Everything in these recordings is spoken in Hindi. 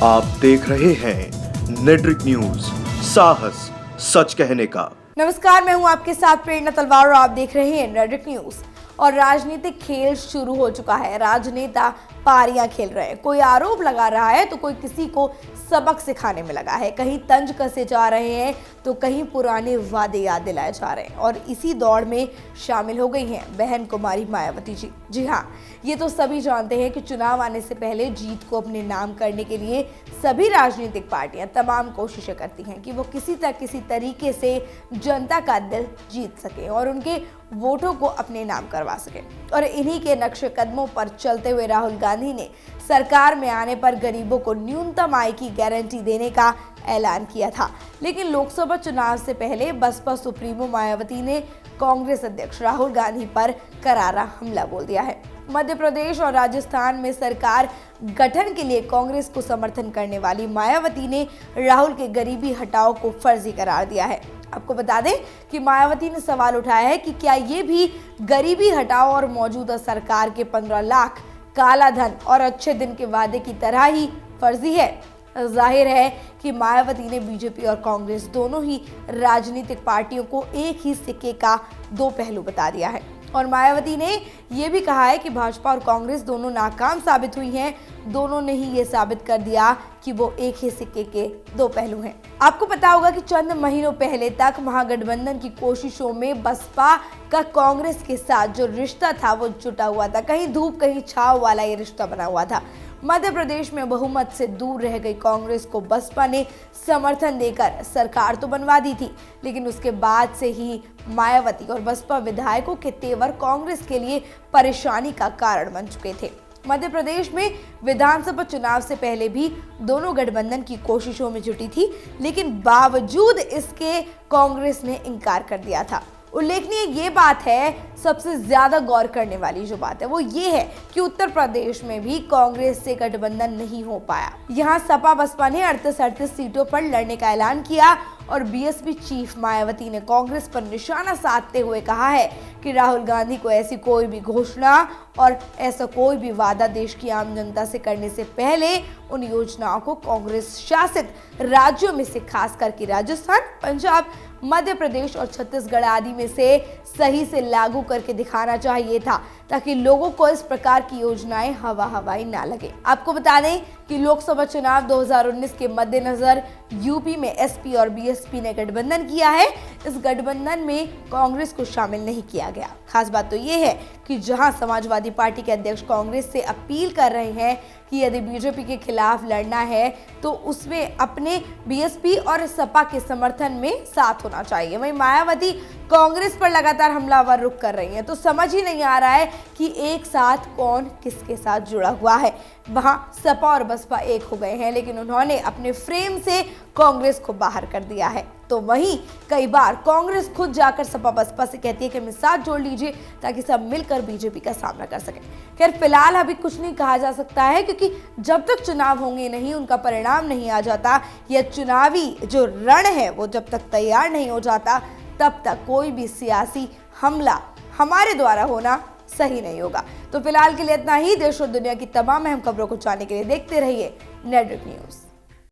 आप देख रहे हैं नेट्रिक न्यूज, साहस सच कहने का। नमस्कार, मैं हूं आपके साथ प्रेरणा तलवार और आप देख रहे हैं नेट्रिक न्यूज। और राजनीतिक खेल शुरू हो चुका है। राजनेता पारियां खेल रहे हैं, कोई आरोप लगा रहा है तो कोई किसी को सबक सिखाने में लगा है, कहीं तंज कसे जा रहे हैं तो कहीं पुराने वादे याद दिलाए जा रहे हैं। और इसी दौड़ में शामिल हो गई हैं बहन कुमारी मायावती जी। जी हाँ, ये तो सभी जानते हैं कि चुनाव आने से पहले जीत को अपने नाम करने के लिए सभी राजनीतिक पार्टियां तमाम कोशिशें करती हैं कि वो किसी तरीके से जनता का दिल जीत सके और उनके वोटों को अपने नाम करवा सके। और इन्हीं के नक्शे कदमों पर चलते हुए राहुल गांधी ने सरकार में आने पर गरीबों को न्यूनतम आय की गारंटी देने का ऐलान किया था। लेकिन लोकसभा चुनाव से पहले बसपा सुप्रीमो मायावती ने कांग्रेस अध्यक्ष राहुल गांधी पर करारा हमला बोल दिया है। मध्य प्रदेश और राजस्थान में सरकार गठन के लिए कांग्रेस को समर्थन करने वाली मायावती ने राहुल के गरीबी हटाओ को फर्जी करार दिया है। आपको बता दें कि मायावती ने सवाल उठाया है कि क्या ये भी गरीबी हटाओ और मौजूदा सरकार के 15 लाख काला धन और अच्छे दिन के वादे की तरह ही फर्जी है। जाहिर है कि मायावती ने बीजेपी और कांग्रेस दोनों ही राजनीतिक पार्टियों को एक ही सिक्के का दो पहलू बता दिया है। और मायावती ने यह भी कहा है कि भाजपा और कांग्रेस दोनों नाकाम साबित हुई हैं। दोनों ने ही ये साबित कर दिया कि वो एक ही सिक्के के दो पहलू हैं। आपको पता होगा कि चंद महीनों पहले तक महागठबंधन की कोशिशों में बसपा का कांग्रेस के साथ जो रिश्ता था वो जुटा हुआ था। कहीं धूप कहीं छाव वाला ये रिश्ता बना हुआ था। मध्य प्रदेश में बहुमत से दूर रह गई कांग्रेस को बसपा ने समर्थन देकर सरकार तो बनवा दी थी, लेकिन उसके बाद से ही मायावती और बसपा विधायकों के तेवर कांग्रेस के लिए परेशानी का कारण बन चुके थे। मध्य प्रदेश में विधानसभा चुनाव से पहले भी दोनों गठबंधन की कोशिशों में जुटी थी, लेकिन बावजूद इसके कांग्रेस ने इनकार कर दिया था। उल्लेखनीय ये बात है, सबसे ज्यादा गौर करने वाली जो बात है वो ये है कि उत्तर प्रदेश में भी कांग्रेस से गठबंधन नहीं हो पाया। यहाँ सपा बसपा ने 38 सीटों पर लड़ने का ऐलान किया और बीएसपी चीफ मायावती ने कांग्रेस पर निशाना साधते हुए कहा है कि राहुल गांधी को ऐसी कोई भी घोषणा और ऐसा कोई भी वादा देश की आम जनता से करने से पहले उन योजनाओं को कांग्रेस शासित राज्यों में से खास करके राजस्थान, पंजाब, मध्य प्रदेश और छत्तीसगढ़ आदि में से सही से लागू करके दिखाना चाहिए था, ताकि लोगों को इस प्रकार की योजनाएं हवाई ना लगे। आपको बता दें कि लोकसभा चुनाव 2019 के मद्देनजर यूपी में एसपी और बीएसपी ने गठबंधन किया है। इस गठबंधन में कांग्रेस को शामिल नहीं किया गया। खास बात तो ये है कि जहां समाजवादी पार्टी के अध्यक्ष कांग्रेस से अपील कर रहे हैं कि यदि बीजेपी के खिलाफ लड़ना है तो उसमें अपने बीएसपी और सपा के समर्थन में साथ होना चाहिए, वहीं मायावती कांग्रेस पर लगातार हमलावर रुख कर रही हैं। तो समझ ही नहीं आ रहा है कि एक साथ कौन किसके साथ जुड़ा हुआ है। वहां सपा और बसपा एक हो गए हैं, लेकिन उन्होंने अपने फ्रेम से कांग्रेस को बाहर कर दिया है। तो वहीं कई बार कांग्रेस खुद जाकर सपा बसपा से कहती है कि हमें साथ जोड़ लीजिए ताकि सब मिलकर बीजेपी का सामना कर सकें। खैर, फिलहाल अभी कुछ नहीं कहा जा सकता है, क्योंकि जब तक चुनाव होंगे नहीं, उनका परिणाम नहीं आ जाता या चुनावी जो रण है वो जब तक तैयार नहीं हो जाता, तब तक कोई भी सियासी हमला हमारे द्वारा होना सही नहीं होगा। तो फिलहाल के लिए इतना ही। देश और दुनिया की तमाम अहम खबरों को जानने के लिए देखते रहिए नेट्रिक न्यूज।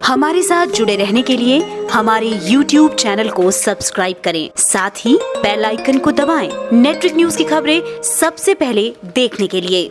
हमारे साथ जुड़े रहने के लिए हमारे YouTube चैनल को सब्सक्राइब करें, साथ ही बेल आइकन को दबाएं। नेट्रिक न्यूज की खबरें सबसे पहले देखने के लिए।